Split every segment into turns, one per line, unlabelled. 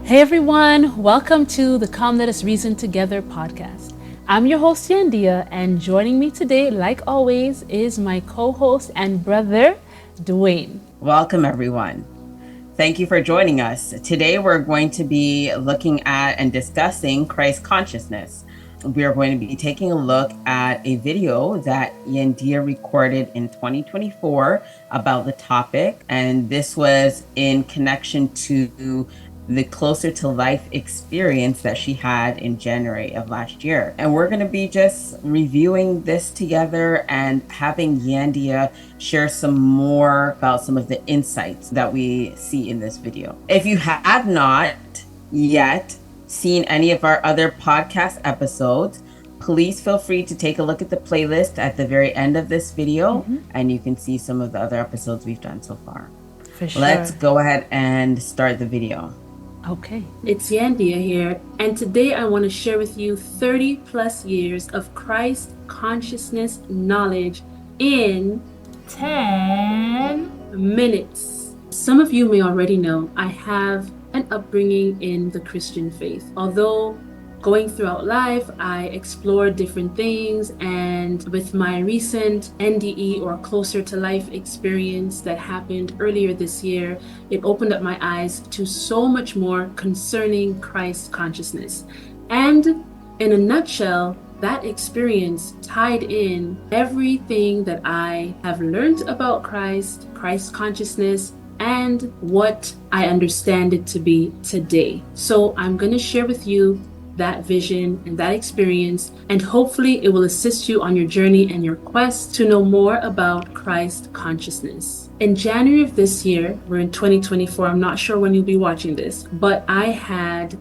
Hey everyone, welcome to the Come Let Us Reason Together podcast. I'm your host Yandea, and joining me today, like always, is my co-host and brother, Duane.
Welcome everyone. Thank you for joining us. Today we're going to be looking at and discussing Christ consciousness. We are going to be taking a look at a video that Yandea recorded in 2024 about the topic, and this was in connection to the Closer to Life experience that she had in January of last year. And we're going to be just reviewing this together and having Yandea share some more about some of the insights that we see in this video. If you have not yet seen any of our other podcast episodes, please feel free to take a look at the playlist at the very end of this video, and you can see some of the other episodes we've done so far.
For sure.
Let's go ahead and start the video.
Okay.
It's Yandea here, and today I want to share with you 30 plus years of Christ consciousness knowledge in 10 minutes. Some of you may already know I have an upbringing in the Christian faith. Although going throughout life, I explored different things, and with my recent NDE or Closer to Life experience that happened earlier this year, it opened up my eyes to so much more concerning Christ consciousness. And in a nutshell, that experience tied in everything that I have learned about Christ consciousness, and what I understand it to be today. So I'm going to share with you that vision and that experience, and hopefully it will assist you on your journey and your quest to know more about Christ consciousness. In January of this year, we're in 2024, I'm not sure when you'll be watching this, but I had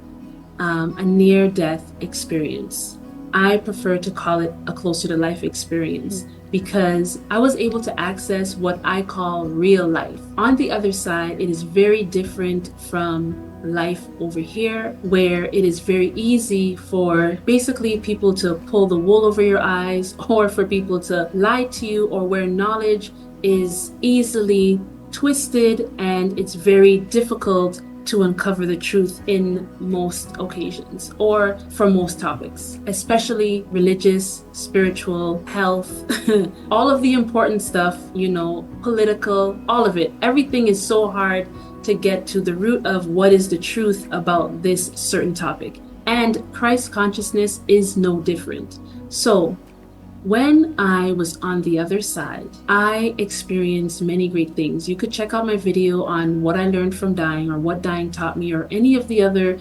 a near-death experience. I prefer to call it a closer to life experience because I was able to access what I call real life. On the other side, it is very different from life over here, where it is very easy for basically people to pull the wool over your eyes, or for people to lie to you, or where knowledge is easily twisted and it's very difficult to uncover the truth in most occasions, or for most topics, especially religious, spiritual, health, all of the important stuff, political, all of it. Everything is so hard to get to the root of what is the truth about this certain topic. And Christ consciousness is no different. So when I was on the other side, I experienced many great things. You could check out my video on what I learned from dying, or what dying taught me, or any of the other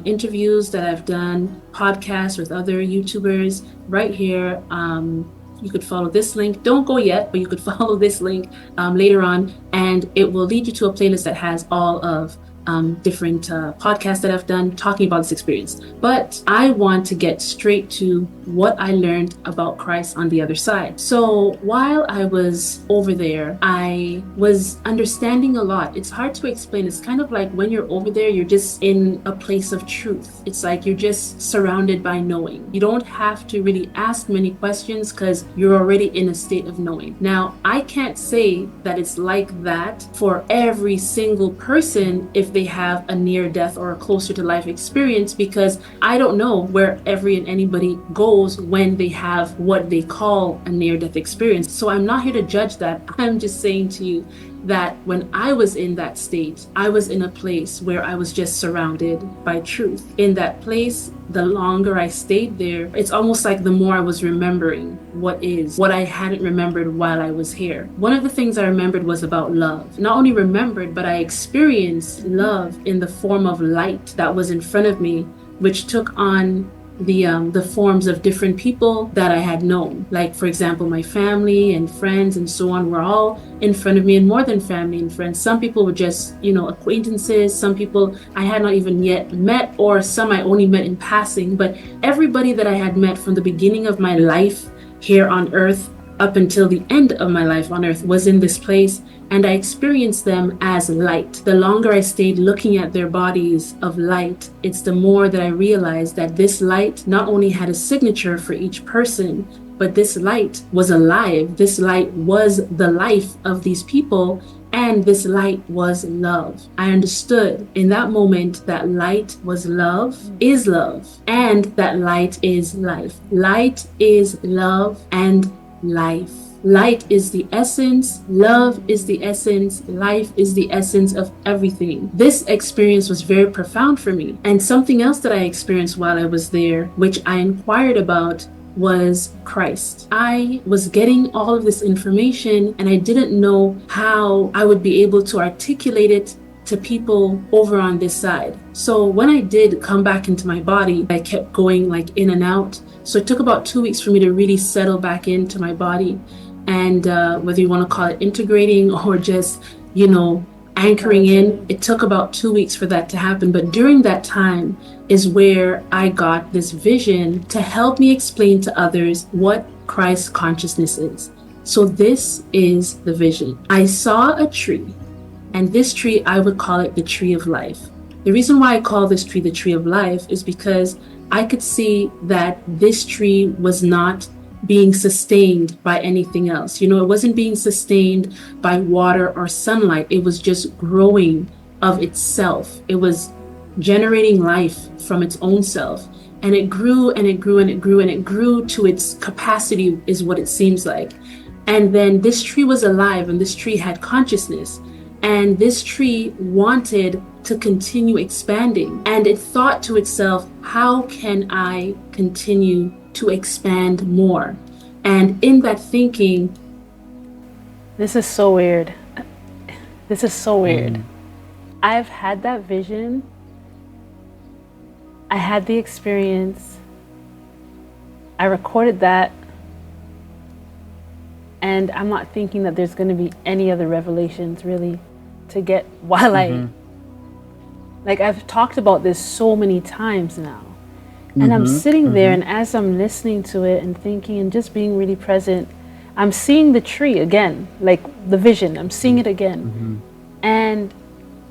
interviews that I've done, podcasts with other YouTubers right here. You could follow this link. Don't go yet, but you could follow this link later on, and it will lead you to a playlist that has all of different podcasts that I've done talking about this experience. But I want to get straight to what I learned about Christ on the other side. So while I was over there, I was understanding a lot. It's hard to explain. It's kind of like when you're over there, you're just in a place of truth. It's like you're just surrounded by knowing. You don't have to really ask many questions because you're already in a state of knowing. Now, I can't say that it's like that for every single person if they have a near death or a closer to life experience, because I don't know where every and anybody goes when they have what they call a near death experience. So I'm not here to judge that. I'm just saying to you that when I was in that state, I was in a place where I was just surrounded by truth. In that place, the longer I stayed there, it's almost like the more I was remembering what I hadn't remembered while I was here. One of the things I remembered was about love. Not only remembered, but I experienced love in the form of light that was in front of me, which took on the forms of different people that I had known. Like, for example, my family and friends and so on were all in front of me, and more than family and friends. Some people were just, acquaintances. Some people I had not even yet met, or some I only met in passing. But everybody that I had met from the beginning of my life here on earth up until the end of my life on earth was in this place, and I experienced them as light. The longer I stayed looking at their bodies of light, it's the more that I realized that this light not only had a signature for each person, but this light was alive. This light was the life of these people, And this light was love. I understood in that moment that light was love, is love, and that light is life. Light is love and life. Light is the essence, love is the essence, life is the essence of everything. This experience was very profound for me. And something else that I experienced while I was there, which I inquired about, was Christ. I was getting all of this information and I didn't know how I would be able to articulate it to people over on this side. So when I did come back into my body, I kept going like in and out. So it took about 2 weeks for me to really settle back into my body. And whether you want to call it integrating or just, anchoring in, it took about 2 weeks for that to happen. But during that time is where I got this vision to help me explain to others what Christ consciousness is. So this is the vision. I saw a tree, and this tree, I would call it the tree of life. The reason why I call this tree the tree of life is because I could see that this tree was not being sustained by anything else. It wasn't being sustained by water or sunlight. It was just growing of itself. It was generating life from its own self. And it grew and it grew and it grew and it grew to its capacity, is what it seems like. And then this tree was alive and this tree had consciousness. And this tree wanted to continue expanding. And it thought to itself, how can I continue to expand more? And in that thinking,
this is so weird. This is so weird. I've had that vision. I had the experience. I recorded that. And I'm not thinking that there's going to be any other revelations really to get while I've talked about this so many times now. And I'm sitting there, and as I'm listening to it and thinking and just being really present, I'm seeing the tree again, like the vision. I'm seeing it again. And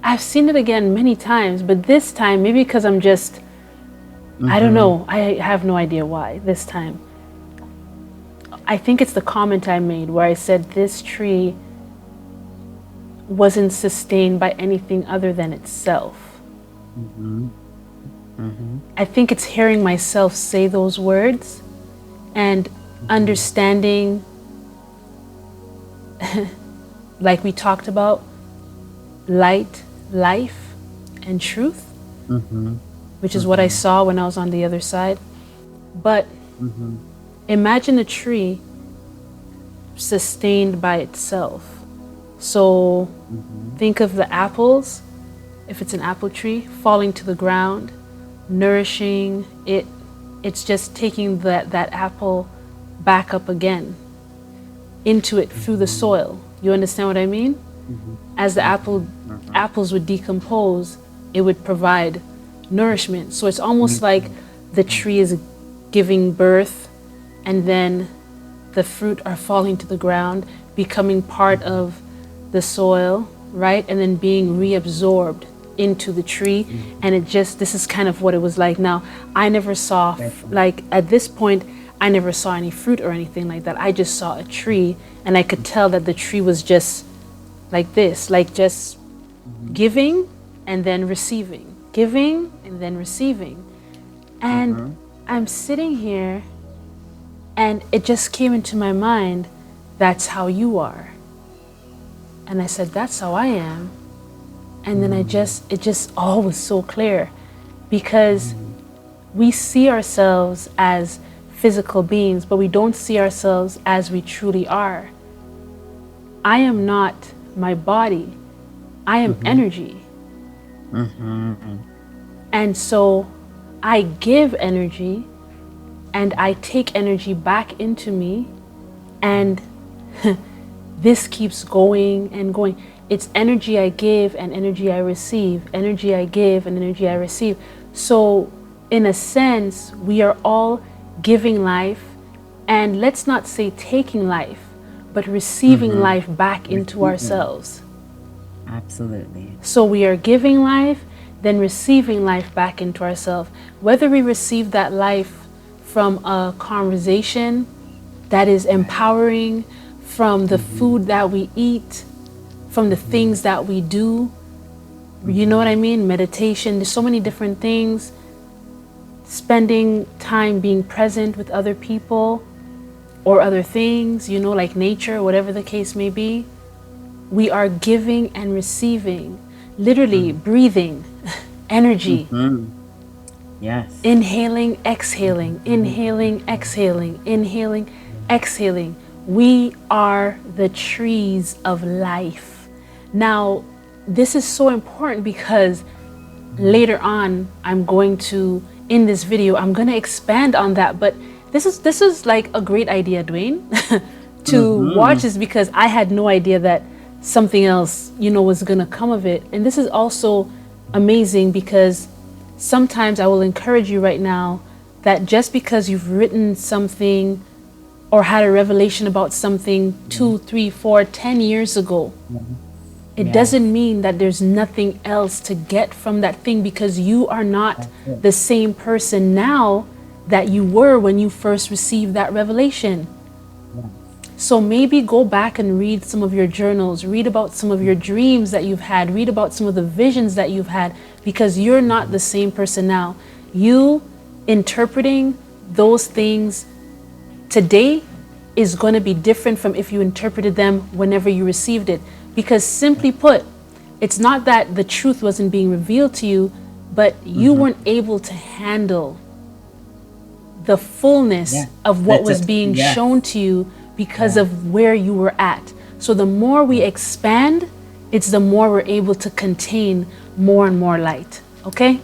I've seen it again many times, but this time, maybe because I'm just, I don't know, I have no idea why this time. I think it's the comment I made where I said this tree wasn't sustained by anything other than itself. I think it's hearing myself say those words and understanding, like we talked about, light, life, and truth, which is what I saw when I was on the other side. But imagine a tree sustained by itself. So think of the apples, if it's an apple tree, falling to the ground, nourishing it. It's just taking that apple back up again into it through the soil. You understand what I mean? As the apples would decompose, it would provide nourishment. So it's almost like the tree is giving birth, and then the fruit are falling to the ground, becoming part of the soil, right? And then being reabsorbed into the tree. And this is kind of what it was like. Now, I never saw, at this point, I never saw any fruit or anything like that. I just saw a tree, and I could tell that the tree was just like this, like just giving and then receiving, giving and then receiving. And I'm sitting here, and it just came into my mind, that's how you are. And I said, that's how I am. And then it just all was so clear, because we see ourselves as physical beings, but we don't see ourselves as we truly are. I am not my body. I am energy. And so I give energy, and I take energy back into me, and this keeps going and going. It's energy I give and energy I receive, energy I give and energy I receive. So in a sense, we are all giving life, and let's not say taking life, but receiving life back into ourselves.
Absolutely.
So we are giving life, then receiving life back into ourselves. Whether we receive that life from a conversation that is empowering, from the food that we eat, from the things that we do. You know what I mean? Meditation, there's so many different things. Spending time being present with other people or other things, you know, like nature, whatever the case may be. We are giving and receiving, literally breathing, energy.
Yes.
Inhaling, exhaling, inhaling, exhaling, inhaling, exhaling. We are the trees of life. Now, this is so important because later on, I'm going to, in this video, I'm going to expand on that. But this is like a great idea, Duane, to watch this, because I had no idea that something else, you know, was going to come of it. And this is also amazing because sometimes I will encourage you right now that just because you've written something or had a revelation about something 2, 3, 4, 10 years ago, it doesn't mean that there's nothing else to get from that thing, because you are not the same person now that you were when you first received that revelation. So maybe go back and read some of your journals, read about some of your dreams that you've had, read about some of the visions that you've had, because you're not the same person now. You interpreting those things today is going to be different from if you interpreted them whenever you received it. Because simply put, it's not that the truth wasn't being revealed to you, but you weren't able to handle the fullness of what was being shown to you because of where you were at. So the more we expand, it's the more we're able to contain more and more light. Okay?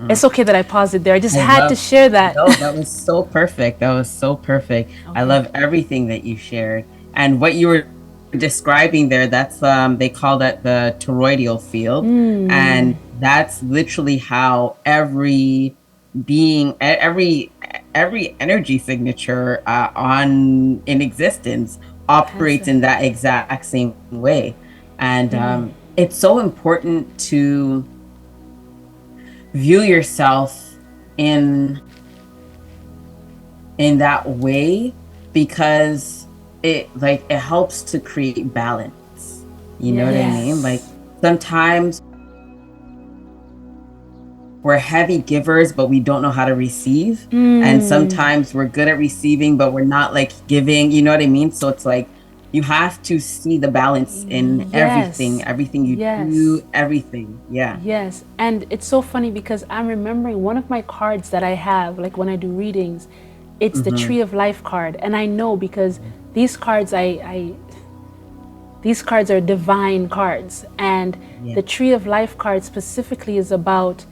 It's okay that I paused it there. I just had to share that.
No, that was so perfect. That was so perfect. Okay. I love everything that you shared. And what you were describing there, that's they call that the toroidal field. And that's literally how every being, every energy signature in existence operates in that exact same way. And it's so important to view yourself in that way, because it helps to create balance. You know what I mean? Like sometimes we're heavy givers, but we don't know how to receive. And sometimes we're good at receiving, but we're not like giving, you know what I mean? So it's like, you have to see the balance in everything you do, everything.
Yes. And it's so funny because I'm remembering one of my cards that I have, like when I do readings, it's the Tree of Life card. And I know because these cards, these cards are divine cards. And the Tree of Life card specifically is about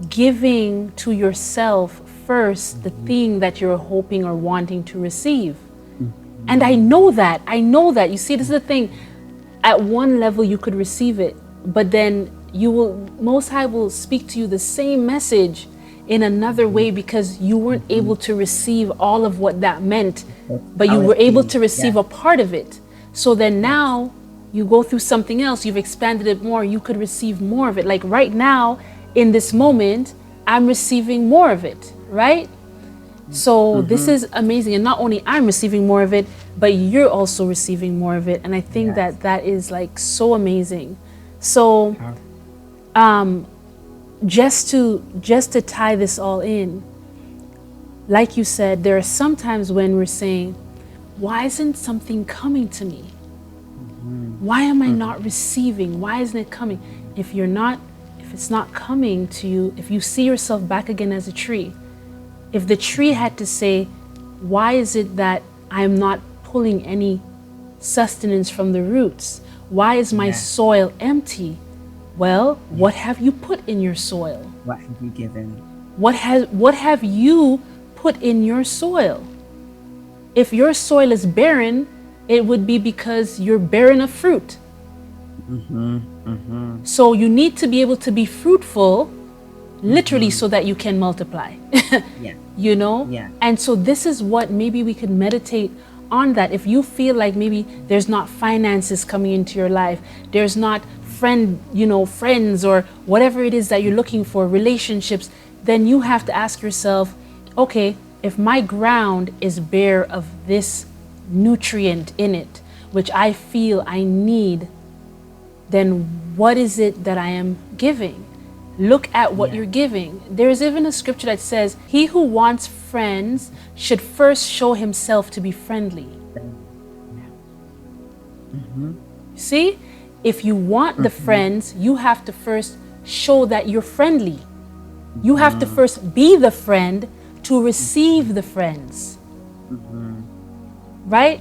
giving to yourself first the thing that you're hoping or wanting to receive. And I know that. You see, this is the thing. At one level, you could receive it, but then Most High will speak to you the same message in another way, because you weren't able to receive all of what that meant, but you were able to receive a part of it. So then now you go through something else, you've expanded it more, you could receive more of it. Like right now, in this moment, I'm receiving more of it, right? So this is amazing. And not only I'm receiving more of it, but you're also receiving more of it. And I think that is like so amazing. So just to tie this all in, like you said, there are some times when we're saying, why isn't something coming to me? Why am I not receiving? Why isn't it coming? If it's not coming to you, if you see yourself back again as a tree, if the tree had to say, why is it that I'm not pulling any sustenance from the roots? Why is my soil empty? Well, what have you put in your soil?
What have you given?
What have you put in your soil? If your soil is barren, it would be because you're barren of fruit. So you need to be able to be fruitful, literally, so that you can multiply. You know? And so this is what maybe we could meditate on, that if you feel like maybe there's not finances coming into your life, there's not friends or whatever it is that you're looking for, relationships, then you have to ask yourself, okay, if my ground is bare of this nutrient in it, which I feel I need, then what is it that I am giving? Look at what you're giving. There is even a scripture that says, he who wants friends should first show himself to be friendly. See, if you want the friends, you have to first show that you're friendly. You have to first be the friend to receive the friends. Right?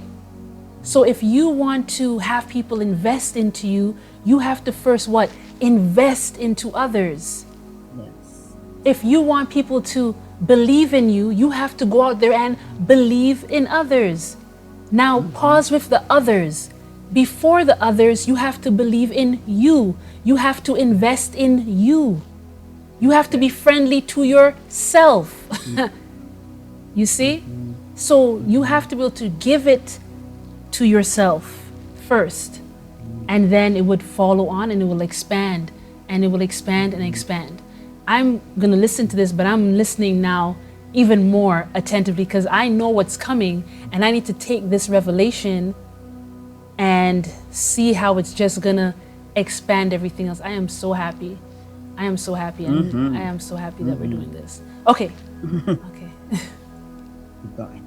So if you want to have people invest into you, you have to first what? Invest into others.
Yes.
If you want people to believe in you, you have to go out there and believe in others. Now pause with the others. Before the others, you have to believe in you. You have to invest in you. You have to be friendly to yourself. You see? So you have to be able to give it to yourself first. And then it would follow on and it will expand. And it will expand and expand. I'm going to listen to this, but I'm listening now even more attentively because I know what's coming. And I need to take this revelation and see how it's just going to expand everything else. I am so happy. I am so happy. And I am so happy that we're doing this. Okay. Okay.
Keep going.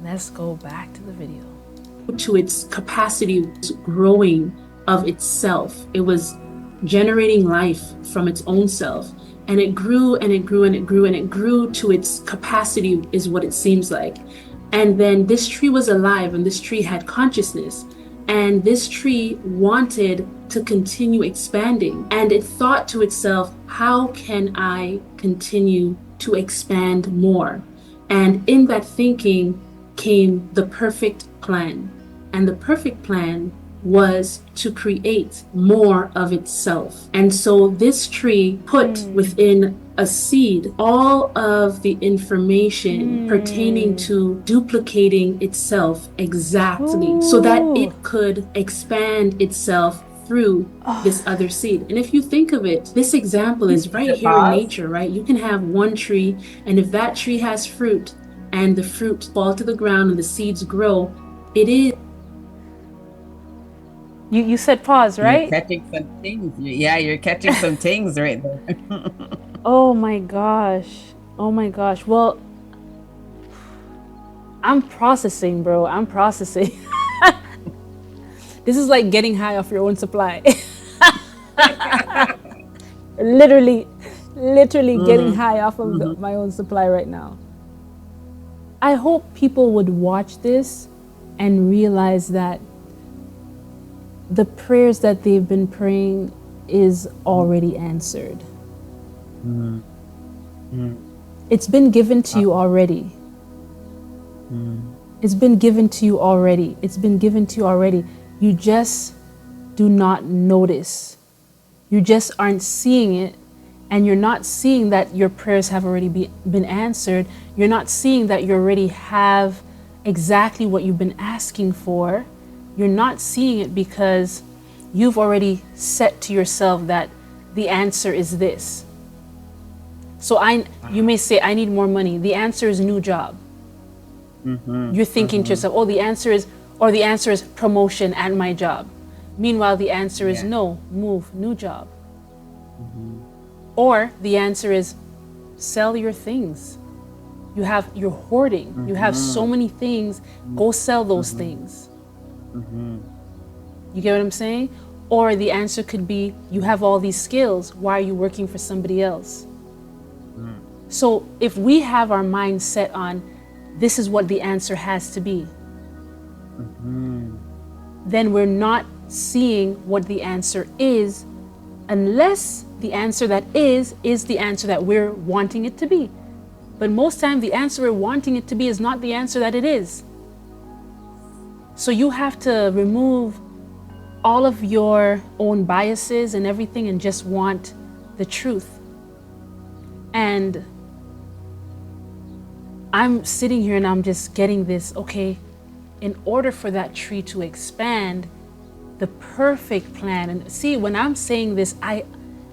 Let's go back to the video.
To its capacity was growing of itself. It was generating life from its own self. And it grew and it grew and it grew and it grew to its capacity is what it seems like. And then this tree was alive and this tree had consciousness. And this tree wanted to continue expanding. And it thought to itself, how can I continue to expand more? And in that thinking came the perfect plan. And the perfect plan was to create more of itself. And so this tree put within a seed all of the information pertaining to duplicating itself exactly so that it could expand itself through this other seed. And if you think of it, this example is right here in nature, right? You can have one tree, and if that tree has fruit and the fruit fall to the ground and the seeds grow, it is.
You said pause, right?
You're catching some things. Yeah, you're catching some things right there.
Oh my gosh. Oh my gosh. Well, I'm processing, bro. I'm processing. This is like getting high off your own supply. literally getting high off of my own supply right now. I hope people would watch this and realize that the prayers that they've been praying is already answered. It's been given to you already. It's been given to you already. It's been given to you already. You just do not notice. You just aren't seeing it. And you're not seeing that your prayers have already been answered. You're not seeing that you already have exactly what you've been asking for. You're not seeing it because you've already set to yourself that the answer is this. So you may say, I need more money. The answer is new job. You're thinking to yourself, the answer is promotion at my job. Meanwhile, the answer is no, move, new job. Or the answer is sell your things. You're hoarding. You have so many things. Go sell those things. You get what I'm saying? Or the answer could be, you have all these skills. Why are you working for somebody else? So if we have our mind set on, this is what the answer has to be, then we're not seeing what the answer is, unless the answer that is the answer that we're wanting it to be. But most time the answer we're wanting it to be is not the answer that it is. So you have to remove all of your own biases and everything and just want the truth. And I'm sitting here and I'm just getting this, okay, in order for that tree to expand, the perfect plan. And see, when I'm saying this, I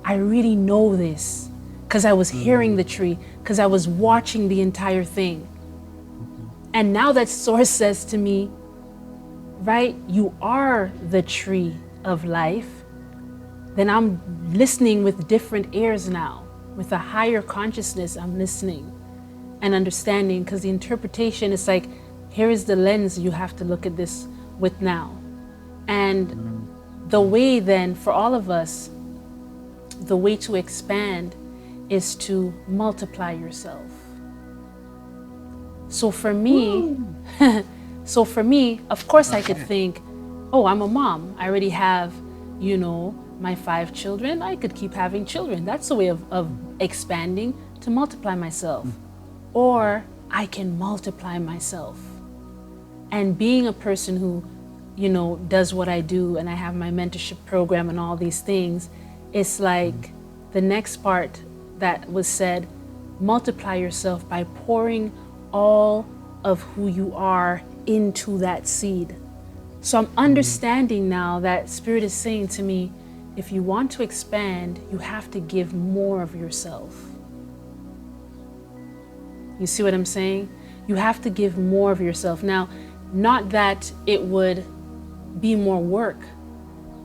really know this because I was hearing the tree, because I was watching the entire thing. And now that source says to me, right? You are the tree of life. Then I'm listening with different ears now. With a higher consciousness, I'm listening and understanding, because the interpretation is like, here is the lens you have to look at this with now. And the way then for all of us, the way to expand is to multiply yourself. So for me, of course I could think, oh, I'm a mom. I already have, my 5 children. I could keep having children. That's a way of expanding, to multiply myself. Or I can multiply myself. And being a person who, does what I do, and I have my mentorship program and all these things, it's like the next part that was said, multiply yourself by pouring all of who you are into that seed. So I'm understanding now that Spirit is saying to me, if you want to expand, you have to give more of yourself. You see what I'm saying? You have to give more of yourself. Now, not that it would be more work,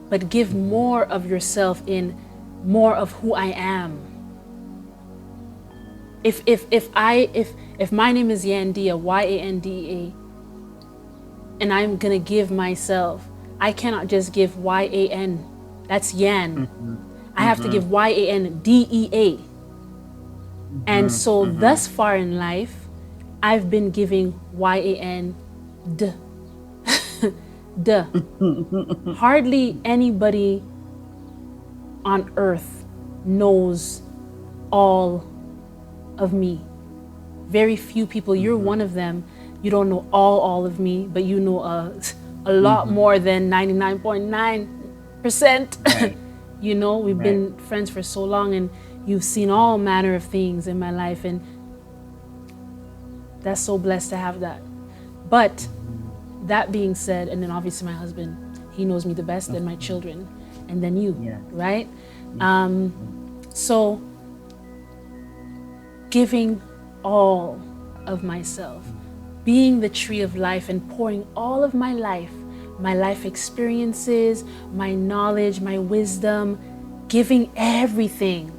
but give more of yourself in more of who I am. If my name is Yandea, Yandea, and I'm gonna give myself, I cannot just give Yan. That's Yan. I have to give Yandea. And so thus far in life, I've been giving Yan. Hardly anybody on earth knows all of me. Very few people. You're one of them. You don't know all of me, but you know a lot more than 99.9%.
Right.
We've been friends for so long, and you've seen all manner of things in my life, and that's so blessed to have that. But that being said, and then obviously my husband, he knows me the best, then my children, and then you, right? So giving all of myself, being the tree of life, and pouring all of my life experiences, my knowledge, my wisdom, giving everything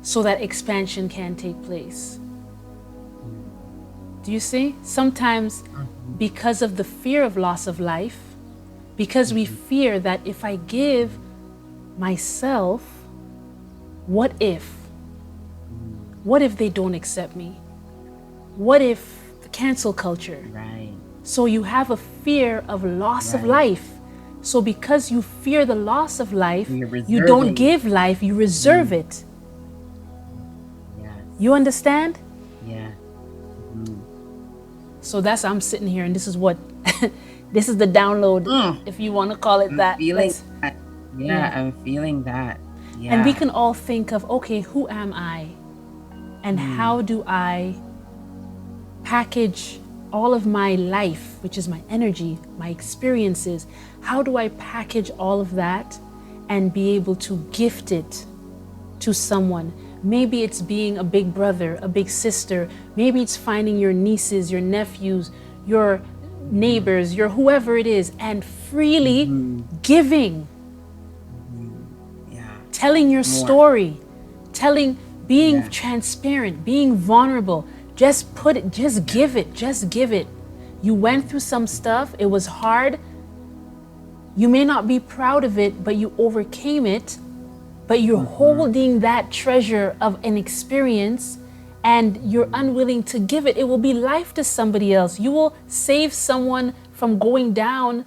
so that expansion can take place. Do you see? Sometimes because of the fear of loss of life, because we fear that if I give myself, what if they don't accept me? What if the cancel culture?
Right.
So you have a fear of loss of life. So because you fear the loss of life, you don't give life, you reserve it.
Yes.
You understand?
Yeah.
So I'm sitting here, and this is what, this is the download, if you want to call it that.
Feeling that. Yeah, I'm feeling that. Yeah.
And we can all think of, okay, who am I? And how do I package all of my life, which is my energy, my experiences, how do I package all of that and be able to gift it to someone? Maybe it's being a big brother, a big sister. Maybe it's finding your nieces, your nephews, your neighbors, your whoever it is, and freely giving. Telling your story, being transparent, being vulnerable. Just give it. You went through some stuff, it was hard. You may not be proud of it, but you overcame it. But you're holding that treasure of an experience, and you're unwilling to give it. It will be life to somebody else. You will save someone from going down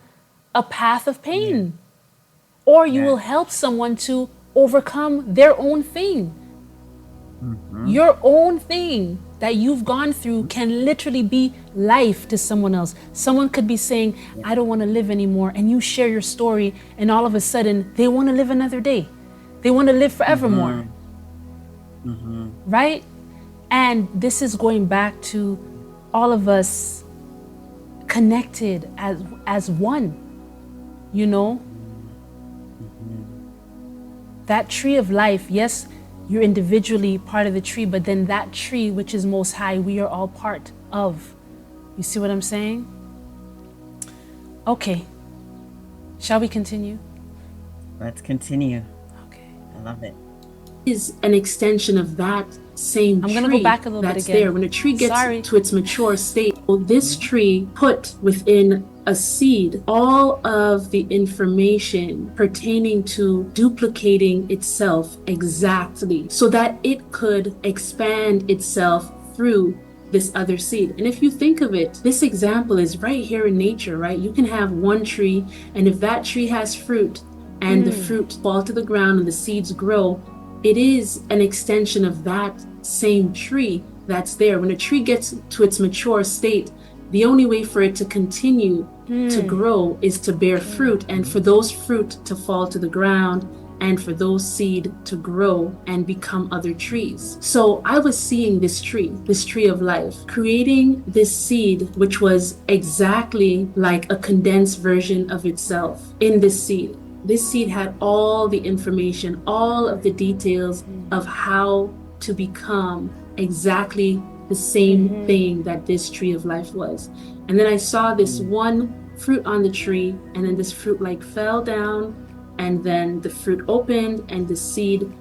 a path of pain. Or you will help someone to overcome their own thing. Your own thing that you've gone through can literally be life to someone else. Someone could be saying, I don't want to live anymore. And you share your story, and all of a sudden they want to live another day. They want to live forevermore. Right? And this is going back to all of us connected as one, That tree of life, yes, you're individually part of the tree, but then that tree, which is most high, we are all part of. You see what I'm saying? Okay. Shall we continue?
Let's continue.
Okay.
I love it.
Is an extension of that same tree.
I'm gonna go back a little bit
that's
again.
there. When a tree gets
Sorry.
to its mature state, this tree put within a seed all of the information pertaining to duplicating itself exactly so that it could expand itself through this other seed. And if you think of it, this example is right here in nature, right? You can have one tree, and if that tree has fruit and the fruit fall to the ground and the seeds grow, it is an extension of that same tree that's there. When a tree gets to its mature state, the only way for it to continue to grow is to bear fruit, and for those fruit to fall to the ground, and for those seed to grow and become other trees. So I was seeing this tree of life, creating this seed, which was exactly like a condensed version of itself in this seed. This seed had all the information, all of the details of how to become exactly the same thing that this tree of life was. And then I saw this one fruit on the tree, and then this fruit like fell down, and then the fruit opened, and the seed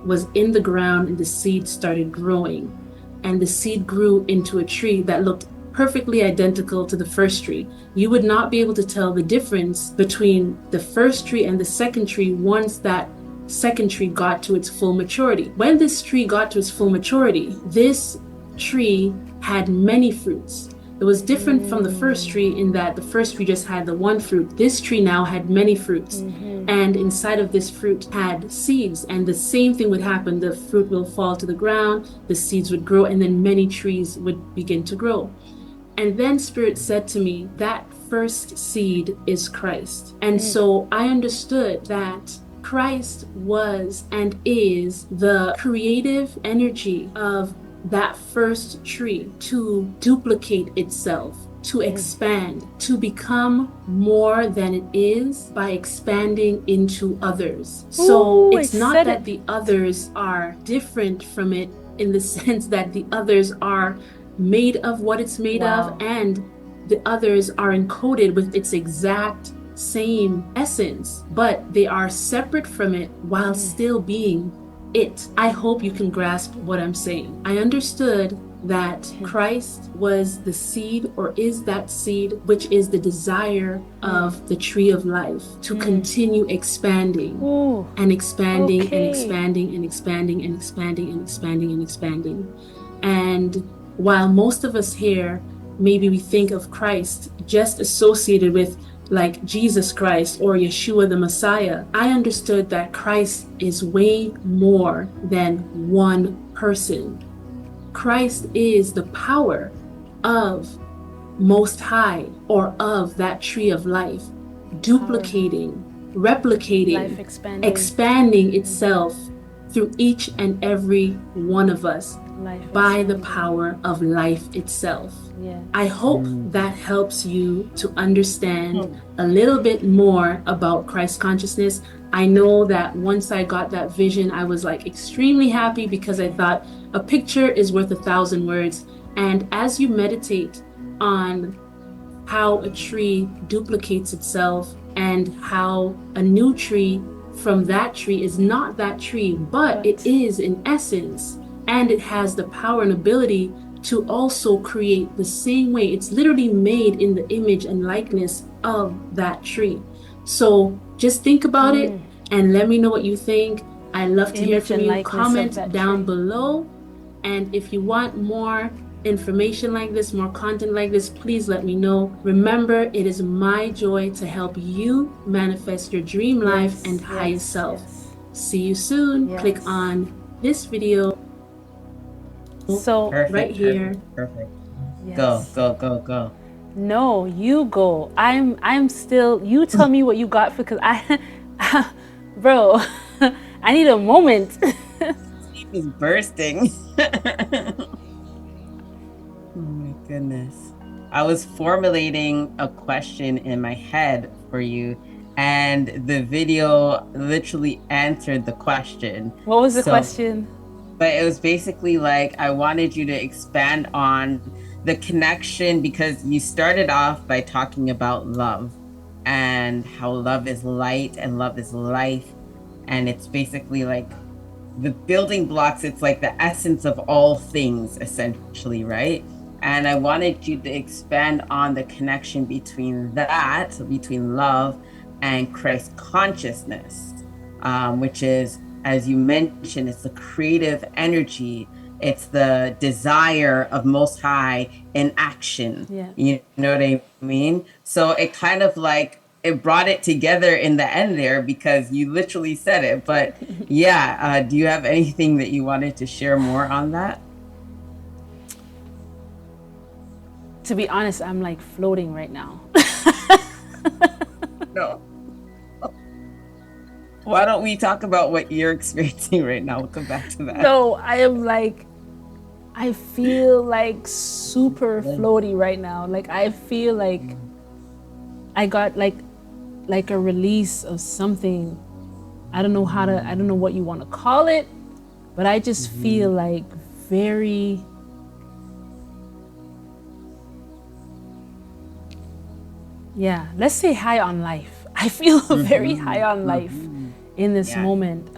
was in the ground, and the seed started growing. And the seed grew into a tree that looked perfectly identical to the first tree. You would not be able to tell the difference between the first tree and the second tree once that second tree got to its full maturity. When this tree got to its full maturity, this tree had many fruits. It was different from the first tree in that the first tree just had the one fruit. This tree now had many fruits. And inside of this fruit had seeds. And the same thing would happen. The fruit will fall to the ground, the seeds would grow, and then many trees would begin to grow. And then Spirit said to me, that first seed is Christ. And so I understood that Christ was and is the creative energy of that first tree to duplicate itself, to expand, to become more than it is by expanding into others. So it's not that the others are different from it in the sense that the others are made of what it's made of, and the others are encoded with its exact same essence, but they are separate from it while still being it. I hope you can grasp what I'm saying. I understood that Christ was the seed, or is that seed, which is the desire of the tree of life to continue expanding and expanding and expanding and expanding and expanding and expanding and expanding. And while most of us here, maybe we think of Christ just associated with like Jesus Christ or Yeshua the Messiah, I understood that Christ is way more than one person. Christ is the power of Most High, or of that tree of life, duplicating, replicating, expanding itself through each and every one of us by the power of life itself. I hope that helps you to understand a little bit more about Christ consciousness. I know that once I got that vision, I was like extremely happy, because I thought a picture is worth 1,000 words. And as you meditate on how a tree duplicates itself and how a new tree from that tree is not that tree, but it is in essence, and it has the power and ability to also create the same way. It's literally made in the image and likeness of that tree. So just think about it and let me know what you think. I love to hear from you. Comment down below. And if you want more information like this, more content like this, please let me know. Remember, it is my joy to help you manifest your dream life and highest self. See you soon. Click on this video.
So
right here.
Perfect. Go.
No, you go. I'm still, you tell me what you got, because bro, I need a moment.
Sleep is bursting. Oh my goodness. I was formulating a question in my head for you, and the video literally answered the question.
What was the question?
But it was basically like, I wanted you to expand on the connection, because you started off by talking about love, and how love is light and love is life. And it's basically like the building blocks, it's like the essence of all things, essentially, right? And I wanted you to expand on the connection between that, so between love and Christ consciousness, which is, as you mentioned, it's the creative energy. It's the desire of Most High in action.
Yeah.
You know what I mean? So it kind of like, it brought it together in the end there because you literally said it. But yeah, do you have anything that you wanted to share more on that?
To be honest, I'm like floating right now.
No. Why don't we talk about what you're experiencing right now? We'll come back to that.
No, I am like, I feel like super floaty right now. Like I feel like I got like a release of something. I don't know what you want to call it, but I just feel like very, yeah, let's say high on life. I feel very high on life in this moment.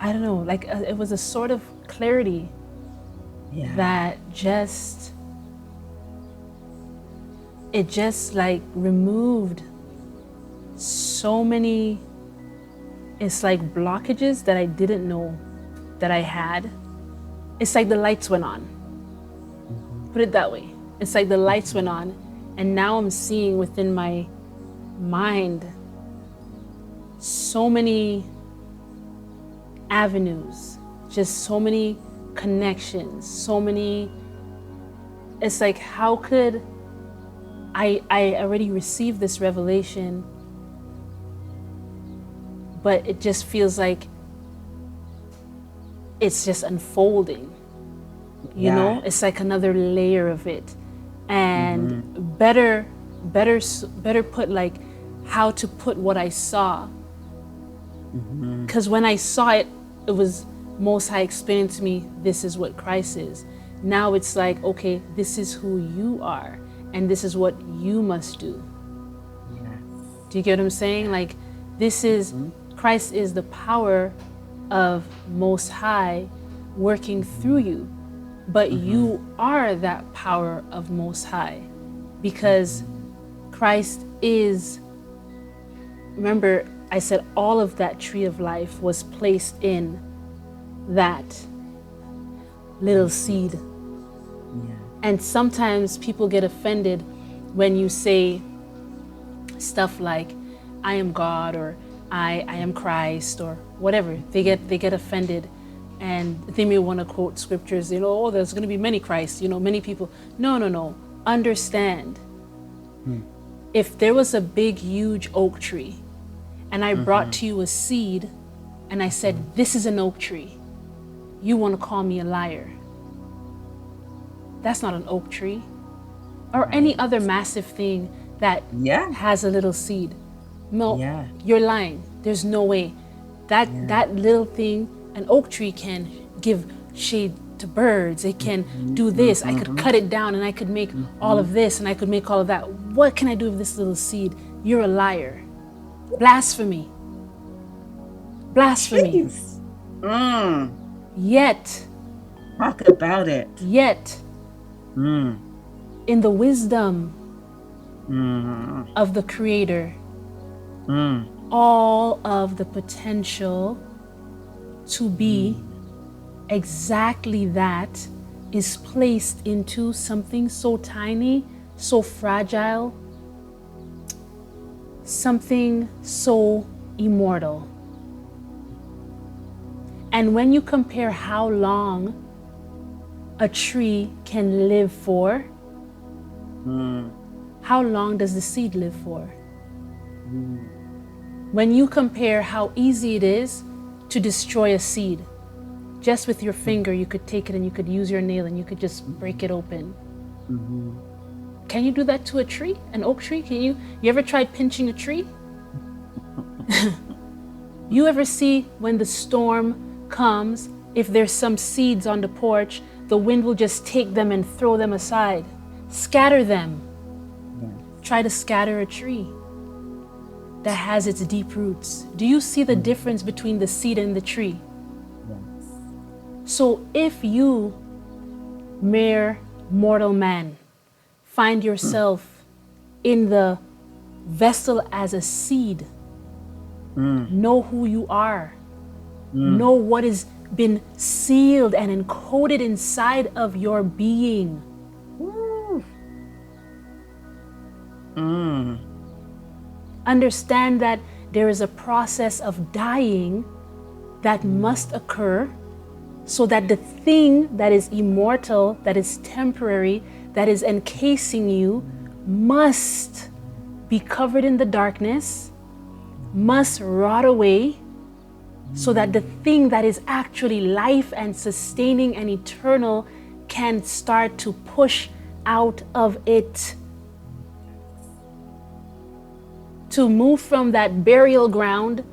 I don't know, like it was a sort of clarity that just, it just like removed so many, it's like blockages that I didn't know that I had. It's like the lights went on. Put it that way. It's like the lights went on, and now I'm seeing within my mind so many avenues, just so many connections, so many, it's like, how could I already received this revelation, but it just feels like it's just unfolding, you know? It's like another layer of it. And better put, like, how to put what I saw. Because when I saw it, it was Most High explaining to me, this is what Christ is. Now it's like, okay, this is who you are, and this is what you must do. Do you get what I'm saying? Like, this is, Christ is the power of Most High working through you. But you are that power of Most High, because Christ is, remember, I said all of that tree of life was placed in that little seed. And sometimes people get offended when you say stuff like, I am God, or I am Christ, or whatever. They get offended, and they may want to quote scriptures, you know, oh, there's going to be many Christs, you know, many people. No. Understand. If there was a big, huge oak tree, and I brought to you a seed, and I said, this is an oak tree, you want to call me a liar. That's not an oak tree. Or any other massive thing that has a little seed. No, you're lying. There's no way. That little thing, an oak tree can give shade to birds. It can do this. I could cut it down and I could make all of this and I could make all of that. What can I do with this little seed? You're a liar. Blasphemy. Blasphemy. Yet.
Talk about it.
Yet. In the wisdom of the Creator, all of the potential to be exactly that is placed into something so tiny, so fragile, something so immortal. And when you compare how long a tree can live for, how long does the seed live for? When you compare how easy it is to destroy a seed, just with your finger, you could take it and you could use your nail and you could just break it open. Can you do that to a tree, an oak tree? Can you ever tried pinching a tree? You ever see when the storm comes, if there's some seeds on the porch, the wind will just take them and throw them aside. Scatter them.
Yes.
Try to scatter a tree that has its deep roots. Do you see the difference between the seed and the tree?
Yes.
So if you, mere mortal man, find yourself in the vessel as a seed, know who you are. Know what has been sealed and encoded inside of your being.
Woo.
Understand that there is a process of dying that must occur so that the thing that is immortal, that is temporary, that is encasing you must be covered in the darkness, must rot away, so that the thing that is actually life and sustaining and eternal can start to push out of it. To move from that burial ground,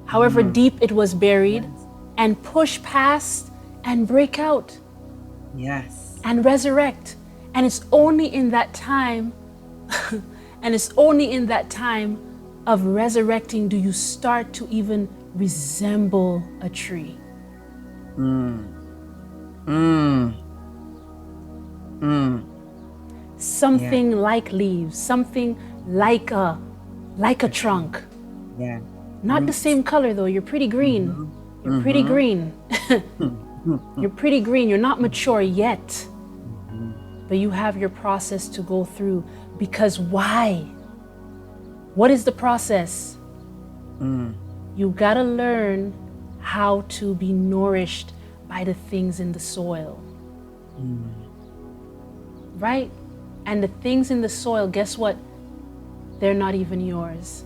however deep it was buried, and push past and break out.
Yes.
And resurrect. And it's only in that time, and it's only in that time of resurrecting do you start to even resemble a tree. Something like leaves, something like a trunk.
Yeah.
Not the same color though. You're pretty green. You're pretty green. You're pretty green. You're not mature yet. But you have your process to go through. Because why? What is the process? You gotta learn how to be nourished by the things in the soil. Right? And the things in the soil, guess what? They're not even yours.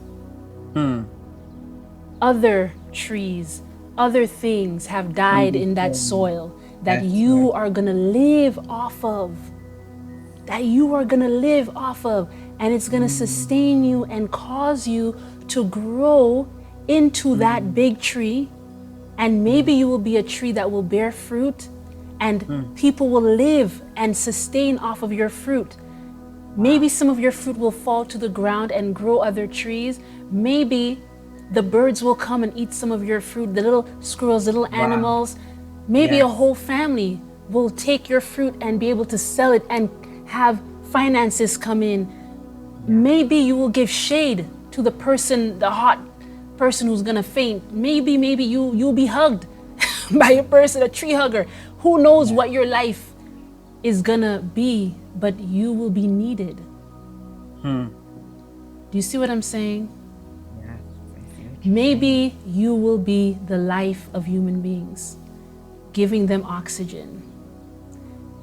Other trees, other things have died in that soil that you are gonna live off of. That you are gonna live off of. And it's gonna sustain you and cause you to grow into that big tree. And maybe you will be a tree that will bear fruit and people will live and sustain off of your fruit. Maybe some of your fruit will fall to the ground and grow other trees. Maybe the birds will come and eat some of your fruit, the little squirrels, little animals. Maybe a whole family will take your fruit and be able to sell it and have finances come in. Maybe you will give shade to the person, the hot person who's gonna faint. Maybe you'll be hugged by a person, a tree hugger. Who knows what your life is gonna be, but you will be needed. Do you see what I'm saying?
Yeah. I see what you're
Maybe you will be the life of human beings, giving them oxygen,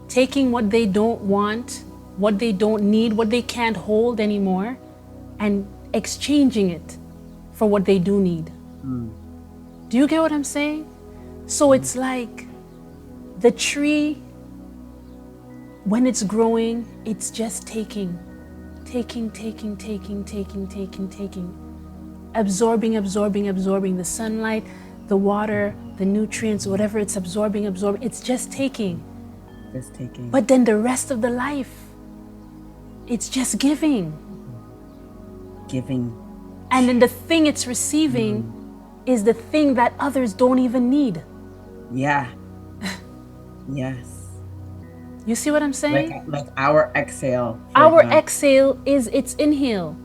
taking what they don't want, what they don't need, what they can't hold anymore, and exchanging it for what they do need. Do you get what I'm saying? So it's like the tree, when it's growing, it's just taking, absorbing the sunlight, the water, the nutrients, whatever it's absorbing, it's just taking.
Just taking.
But then the rest of the life, it's just giving. And then the thing it's receiving is the thing that others don't even need.
Yeah. Yes.
You see what I'm saying?
Like our exhale.
Our exhale is its inhale.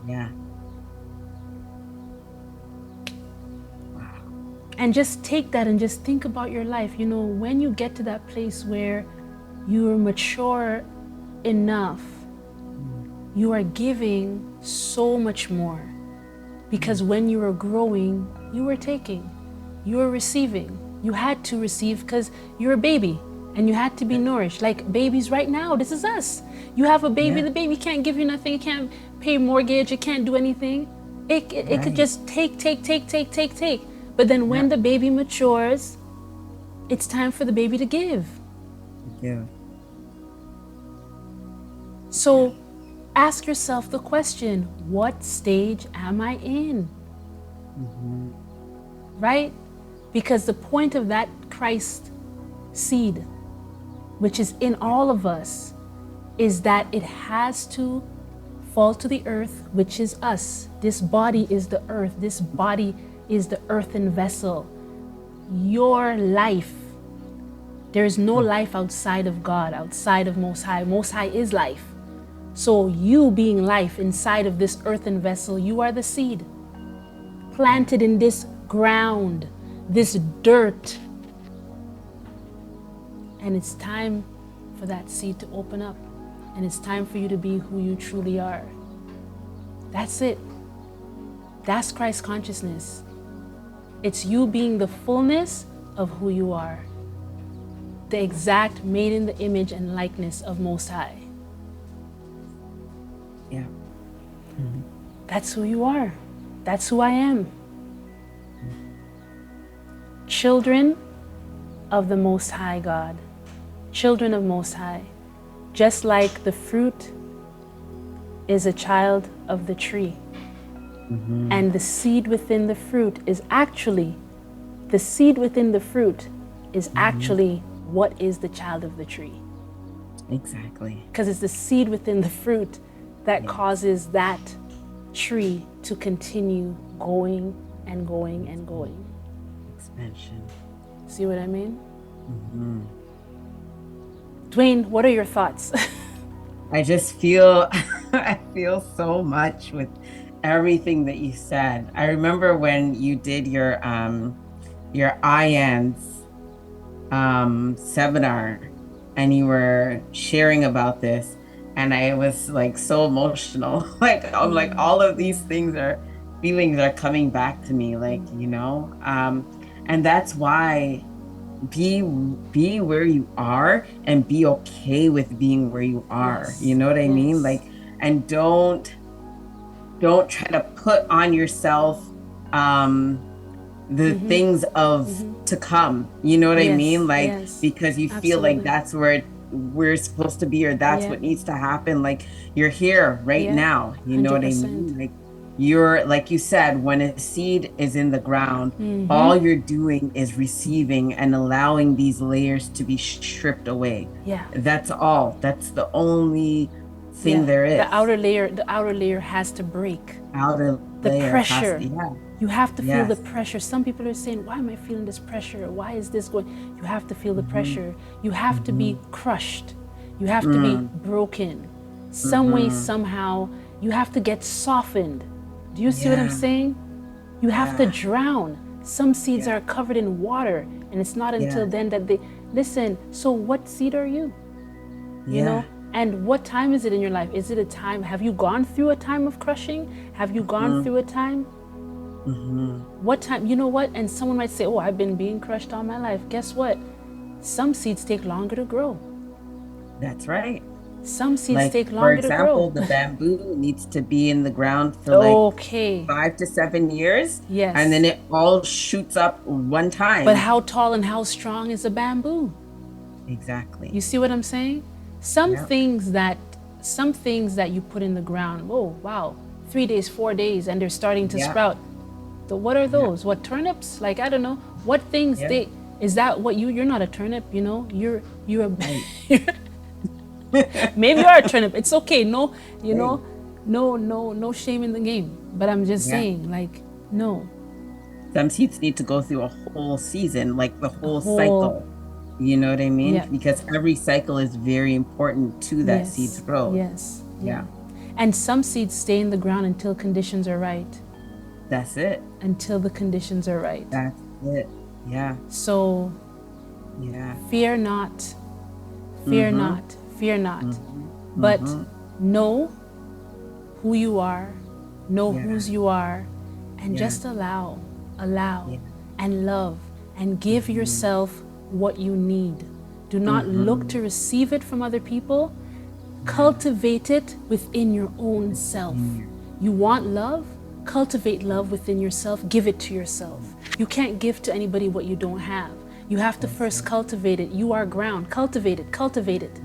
Yeah.
And just take that and just think about your life. You know, when you get to that place where you're mature enough, you are giving so much more. Because when you were growing, you were taking, you were receiving. You had to receive because you're a baby and you had to be nourished. Like babies right now, this is us. You have a baby, the baby can't give you nothing. It can't pay mortgage. It can't do anything. It could just take. But then when the baby matures, it's time for the baby to give. So ask yourself the question, what stage am I in? Right? Because the point of that Christ seed, which is in all of us, is that it has to fall to the earth, which is us. This body is the earth. This body is the earthen vessel. Your life, there is no life outside of God, outside of Most High. Most High is life. So you being life inside of this earthen vessel, you are the seed planted in this ground, this dirt. And it's time for that seed to open up. And it's time for you to be who you truly are. That's it. That's Christ consciousness. It's you being the fullness of who you are. The exact made in the image and likeness of Most High.
Yeah.
That's who you are. That's who I am. Children of the Most High God. Children of Most High. Just like the fruit is a child of the tree. And the seed within the fruit is actually, the seed within the fruit is actually what is the child of the tree.
Exactly.
Because it's the seed within the fruit that causes that tree to continue going and going and going.
Expansion.
See what I mean? Duane, what are your thoughts?
I just feel, I feel so much with everything that you said. I remember when you did your IANS seminar and you were sharing about this, and I was like so emotional. Like I'm like all of these things are feelings are coming back to me, like, you know, and that's why be where you are and be okay with being where you are.
Yes.
You know what I mean?
Yes.
Like, and don't try to put on yourself the things of to come. You know what I mean? Like, because you feel like that's where we're supposed to be, or that's what needs to happen. Like, you're here right now. You know what I mean? Like, you're, like you said, when a seed is in the ground, all you're doing is receiving and allowing these layers to be stripped away.
Yeah.
That's all. That's the only thing there is.
The outer layer has to break.
Outer
the
layer
pressure.
has to,
You have to feel the pressure. Some people are saying, why am I feeling this pressure? Why is this going? You have to feel the pressure. You have to be crushed. You have to be broken. Some way, somehow, you have to get softened. Do you see what I'm saying? You have to drown. Some seeds are covered in water, and it's not until then that they listen. So what seed are you? You know? And what time is it in your life? Is it a time? Have you gone through a time of crushing? Have you gone through a time? What time? You know what? And someone might say, oh, I've been being crushed all my life. Guess what? Some seeds take longer to grow.
That's right.
Some seeds take longer to grow.
For example, the bamboo needs to be in the ground for like 5 to 7 years.
Yes.
And then it all shoots up one time.
But how tall and how strong is a bamboo?
Exactly.
You see what I'm saying? Some things that you put in the ground, oh, wow, 3 days, 4 days, and they're starting to sprout. So what are those? What, turnips? Like, I don't know. What things is that what you're not a turnip, you know? You're maybe you are a turnip. It's okay. No, you know, no shame in the game. But I'm just saying, like, no.
Some seeds need to go through a whole season, like the whole cycle. You know what I mean?
Yeah.
Because every cycle is very important to that seed's growth.
Yes. Yeah. And some seeds stay in the ground until conditions are right.
That's it.
Until the conditions are right.
That's it. Yeah.
So, fear not. Fear not. Fear not. But know who you are. Know whose you are. And just allow. And love. And give yourself what you need. Do not look to receive it from other people. Cultivate it within your own self. You want love? Cultivate love within yourself. Give it to yourself. You can't give to anybody what you don't have. You have to first cultivate it. You are ground. Cultivate it. Cultivate it.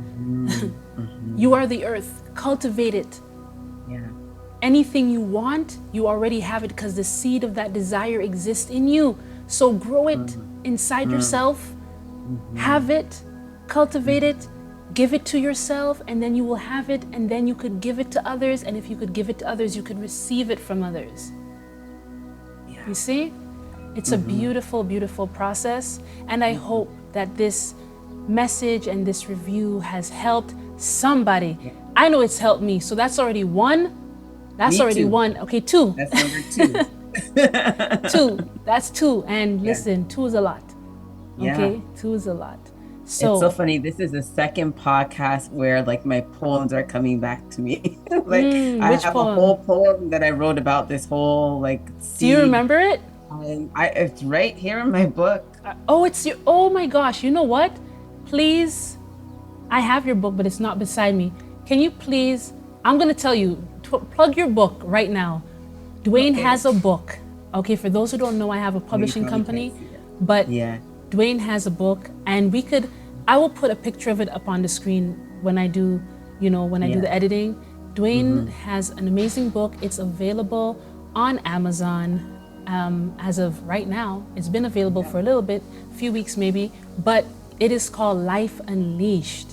You are the earth. Cultivate it. Anything you want, you already have it, because the seed of that desire exists in you. So grow it inside yourself. Have it, cultivate it, give it to yourself, and then you will have it, and then you could give it to others, and if you could give it to others, you could receive it from others.
Yeah.
You see? It's a beautiful, beautiful process, and I hope that this message and this review has helped somebody.
Yeah.
I know it's helped me, so that's already one. That's
Me
already
too.
one. Okay, two.
That's number 2.
Two. That's two. And listen, two is a lot. Okay,
Yeah.
two is a lot.
It's so funny. This is the second podcast where like my poems are coming back to me. Like I
which
have
poem?
a whole poem that I wrote about this whole like seed.
Do you remember it?
It's right here in my book.
Oh my gosh, you know what? Please, I have your book, but it's not beside me. Can you please, I'm going to tell you, plug your book right now. Duane has a book. Okay, for those who don't know, I have a publishing company, but Duane has a book, and I will put a picture of it up on the screen when I do, when I do the editing. Duane has an amazing book. It's available on Amazon. As of right now, it's been available for a little bit, a few weeks maybe, but it is called Life Unleashed.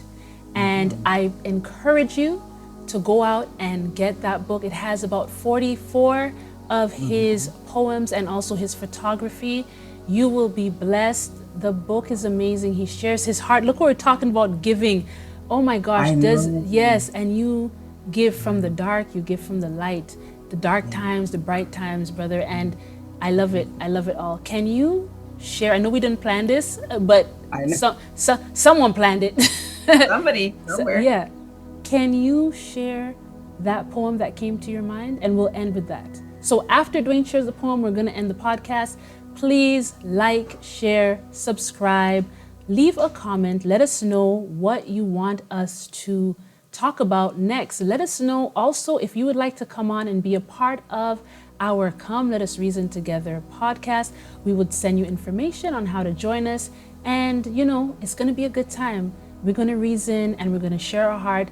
And I encourage you to go out and get that book. It has about 44 of his poems and also his photography. You will be blessed. The book is amazing. He shares his heart. Look, we're talking about giving. Oh my gosh, yes, and you give from the dark, you give from the light, the dark times, the bright times, brother, and I love it. I love it all. Can you share? I know we didn't plan this, but someone planned it.
Somebody, somewhere.
Yeah. Can you share that poem that came to your mind? And we'll end with that. So after Duane shares the poem, we're going to end the podcast. Please like, share, subscribe, leave a comment. Let us know what you want us to talk about next. Let us know also if you would like to come on and be a part of our Come Let Us Reason Together podcast. We would send you information on how to join us, and it's going to be a good time. We're going to reason and we're going to share our heart.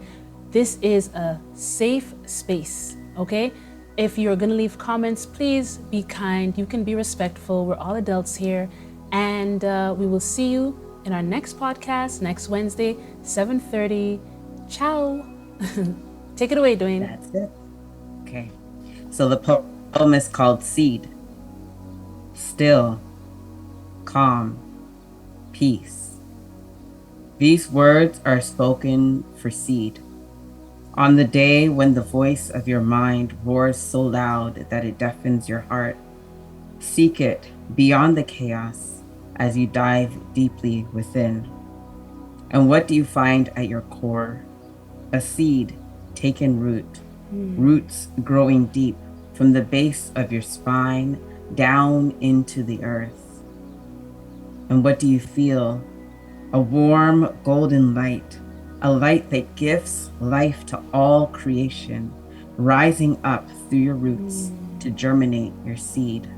This is a safe space, okay? If you're going to leave comments, please be kind. You can be respectful. We're all adults here, and we will see you in our next podcast next Wednesday, 7:30. Ciao. Take it away, Duane.
That's it. Okay. So the poem is called Seed. Still, calm, peace. These words are spoken for seed. On the day when the voice of your mind roars so loud that it deafens your heart, seek it beyond the chaos as you dive deeply within. And what do you find at your core? A seed taken root, roots growing deep from the base of your spine down into the earth. And what do you feel? A warm golden light, a light that gives life to all creation, rising up through your roots to germinate your seed.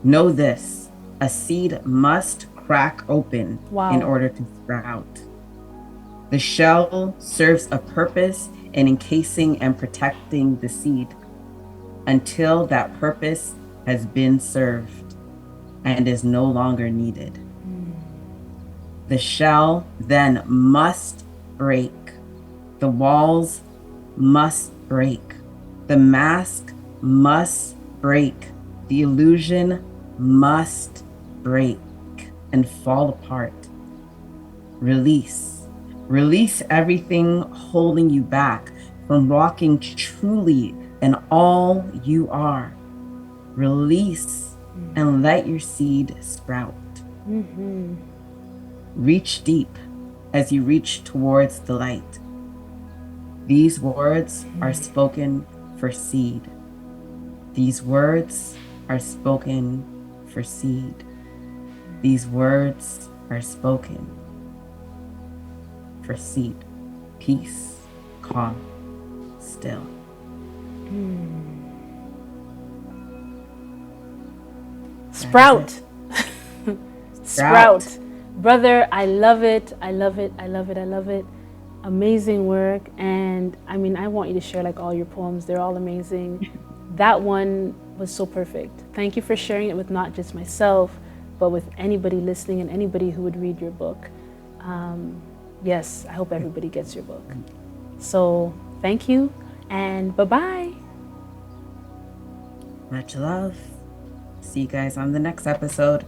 Know this, a seed must crack open in order to sprout. The shell serves a purpose in encasing and protecting the seed until that purpose has been served and is no longer needed. The shell then must break. The walls must break. The mask must break. The illusion must break and fall apart. Release. Release everything holding you back from walking truly in all you are. Release and let your seed sprout. Reach deep as you reach towards the light. These words are spoken for seed. These words are spoken for seed. These words are spoken for seed. Peace, calm, still.
Sprout. Sprout. Brother, I love it. I love it. I love it. I love it. Amazing work. And I mean, I want you to share like all your poems. They're all amazing. That one was so perfect. Thank you for sharing it with not just myself, but with anybody listening and anybody who would read your book. Yes, I hope everybody gets your book. So thank you, and bye-bye.
Much love. See you guys on the next episode.